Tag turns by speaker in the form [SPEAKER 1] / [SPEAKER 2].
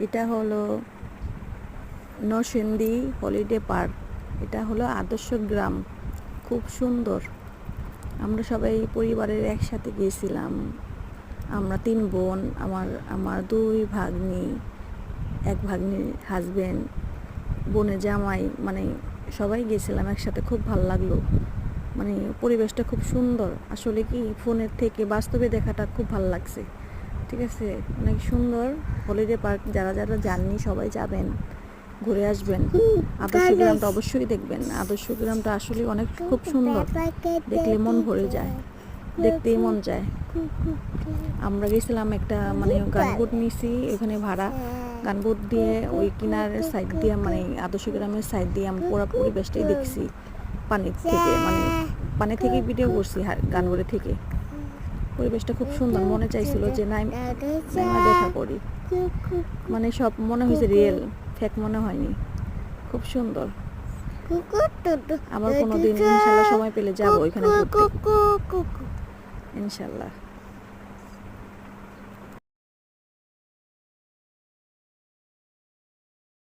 [SPEAKER 1] এটা হলো Narsingdi holiday park. এটা হলো আদর্শ গ্রাম, খুব সুন্দর। আমরা সবাই পরিবারের একসাথে গিয়েছিলাম। আমরা 3 বোন, আমার 2 ভাগ্নি, 1 ভাগ্নির হাজবেন্ড, বোনের জামাই, মানে সবাই গেছিলাম একসাথে। খুব ভালো লাগলো, মানে পরিবেশটা খুব সুন্দর। আসলে কি ফোনের থেকে বাস্তবে দেখাটা খুব ভালো লাগছে। ঠিক আছে, অনেক সুন্দর হলিডে পার্ক। যারা যারা যাননি সবাই যাবেন, ঘুরে আসবেন। আদর্শ গ্রামটা অবশ্যই দেখবেন। আদর্শ গ্রামটা আসলে অনেক খুব সুন্দর, দেখলে মন ভরে যায়, দেখতেই মন যায়। আমরা গেছিলাম একটা মানে গানবোট নিছি ওখানে ভাড়া, গানবোট দিয়ে ওই কিনারের সাইড দিয়ে মানে আদর্শ গ্রামের সাইড দিয়ে আমরা পুরো পরিবেশটাই দেখছি পানির থেকে, মানে পানি থেকে ভিডিও করছি গানবোটে থেকে। পরিবেশটা খুব সুন্দর, মনে চাইছিল যে নাইমা দেখা করি, মানে সব মনে হয়েছে রিয়েল, ফেক মনে হয়নি। খুব সুন্দর। আবার কোনোদিন ইনশাল্লাহ সময় পেলে যাবো ওইখানে ঘুরতে, ইনশাল্লাহ।